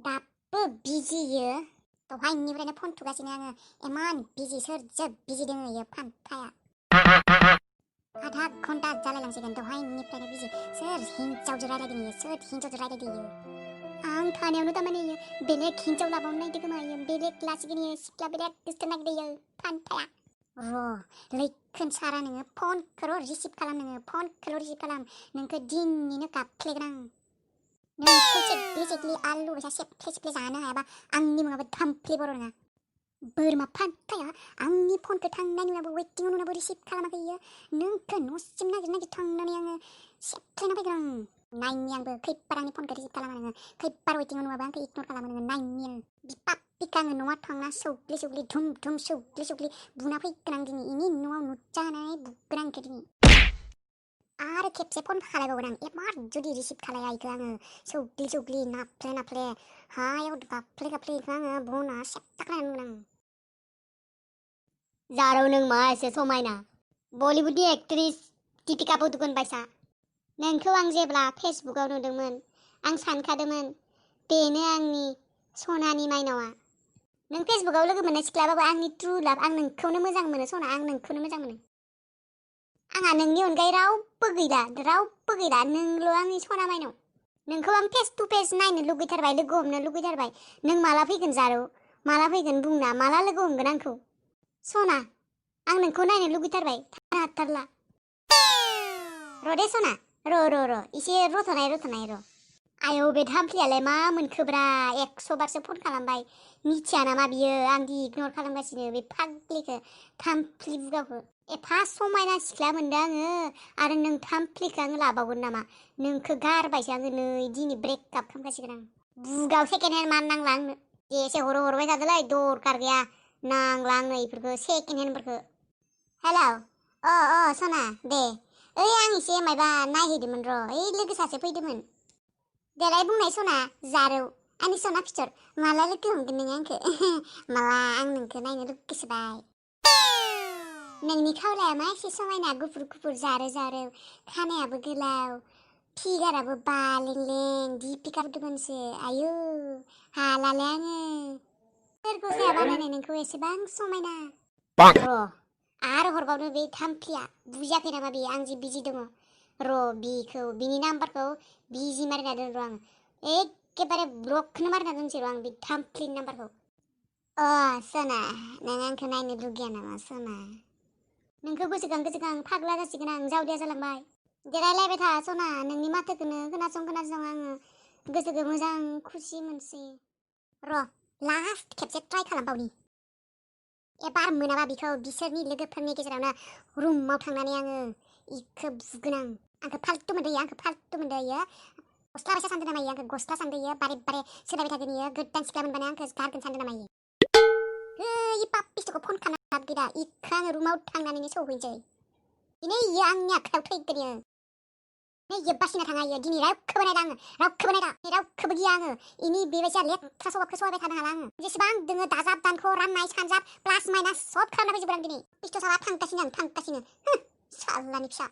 दाबो बिजियो दहायनिफ्रायनो फन थुगासिनो आङो इमान बिजि सोरजो बिजि दोङो इयो फान्थाया आधा घन्टा जालायलांसिगोन दहायनिफ्रायनो बिजि सोर हिन्जावजों रायलायदों इयो सोर हिन्जावजों रायलायदों इयो आं थानायावनो तारमाने इयो बेलेग हिन्जाव लाबावनो नायदों खोमा इयो बेलेग लासिगोन इयो सिख्ला बेलेग गोसथोनो नागिरदों इयो फान्थाया लैखोन सारा नोङो फनखौल' रिसिभ खालाम नोङो फनखौल' रिसिभ खालाम नोंखौ दिनैनो गाबफ्लेगोन आं नोंखौ सेग्लि आलु बायसा सेफ्ले जानो हायाबा आंनि मुङाबो थामफ्ले बर' नङा बोरमा फान्थाया आंनि फनखौ थांनायनि उनावबो वेटिंआव उनावबो रिसिभ खालामाखै इयो नोंखौ न'सिम नागिर थांनानै आङो सेफ्लेना फैगोन आं नायनि आंबो खैबार आंनि फनखौ रिसिभ खालामा नोङो खैबार वेटिंआव नुवाबा आंखौ इगनर खालामो नोङो नायनि आं बिफा बिखा आङो न'आव थांना सौग्लि धुम धुम सौग्लि बुना फैगोन आं दिनै इनि न'आव नुजानानै बुगोन आं इखौ दिनै आरो खेबसे फन खालायबावगोन आं एबार जुदि रिसिभ खालाया इखौ आङो सौग्लि नाफ्ले हायाव गाफ्ले इखौ आङो बना सेबथाखानानै नुगोन आं जारौ नों मा एसे समायना बलिउडनि एक्ट्रिस दीपिका पादुकन बायसा नोंखौ आं जेब्ला फेसबुकाव नुदोंमोन आं सानखादोंमोन बेनो आंनि सनानि माइनावा नों फेसबुकाव लोगो मोननाय सिख्लाबाबो आंनि ट्रु लाभ आं नोंखौनो मोजां मोनो सना आं नोंखौनो मोजां मोनो आंहा नोंनि अनगायै रावबो गैला नोंल' आंनि सना माइनाव नोंखौ आं फेस टु फेस नायनो लुगैथारबाय लोगो हमनो लुगैथारबाय नों माला फैगोन जारौ माला फैगोन बुंना माला लोगो हमगोन आंखौ सना आं नोंखौ नायनो लुगैथारबाय थानो हाथारला र' दे सना र' एसे रथ'नाय र' आयौ बे थामफ्लियालाय मा मोनखोब्रा 100 बारसो फन खालामबाय मिथिया नामा बियो आंदि इगनर खालामगासिनो बे फाग्लिखौ थामफ्लि बुगावखौ एफा समायना सिख्ला मोनदों आङो आरो नों थामफ्लिखौ आङो लाबावगोन नामा नोंखौ गारबायसो आङो नै दिनै ब्रेकआप खालामगासिगोन आं बुगाव सेकेन्ड हेन्ड मान नांला आंनो एसे हरबाय थादोलै दरखार गैया नांला आंनो इफोरखौ सेकेन्ड हेन्डफोरखौ हेलौ सना दे ओइ आं एसे माबा नायहैदोंमोन र' ओइ लोगो सासे फैदोंमोन देलाय बुंनाय सना जारौ आंनि सना फिथर माला लोगो हमगोन नों आंखौ माला आं नोंखौ नायनो लुगैसोबाय नोंनि खावलाया मा एसे समायना गुफुर जारौ खानायाबो गोलाव फिगाराबो बालें दीपिका पादुकनसो आयौ हालालै आङो सोरखौ साया बानायनाय नोंखौ एसेबां समायना र' आरो हरबावनो बे थामफ्लिया बुजियाखै नामा बे आं जि बिजि दङ र' बिनि नाम्बारखौ बिजि मारिना दोन र' आं एखेबारे ब्लकखौनो मारिना दोनसै र' आं बे थामफ्लिनि नाम्बारखौ सना नों आंखौ नायनो लुगैया नामा सना नोंखौ गोसोखां फाग्ला जासिगोन आं जावदिया जालांबाय देरायलायबाय था सना नोंनि माथोखौनो खोनासं आङो गोसोखौ मोजां खुसि मोनसै र' लास्ट खेबसे ट्राइ खालामबावनि एबार मोनाबा बिखौ बिसोरनि लोगोफोरनि गेजेरावनो रुमाव थांनानै आङो इखौ बुगोन आंखौ फाल्तु मोनदों इयो गस्ला बायसा सानदों नामा इयो आंखौ गस्ला सानदों इयो बारे सोलायबाय थागोन इयो गोदान सिख्ला मोनबानो आंखौ गारगोन सानदों नामा इयो इ पापिस्टखौ फन खालामना गैदा इखौ आङो रुमाव थांनानैनो सौहैनोसै दिनै इयो आंनि आखायाव थैगोन इयो बासिना थाङा इयो दिनै रावखौबो रावखौबो गिया आङो इनि बेबायसा लेथ्रा स्वभाबखौ सहायबाय थानो हाला आङो जेसेबां दोङो दाजाब दानख' राननाय सानजाब प्लास माइनास सब खालामना फैजोबगोन आं दिनै पिस्थ' साला थांगासिनो सालानि फिसा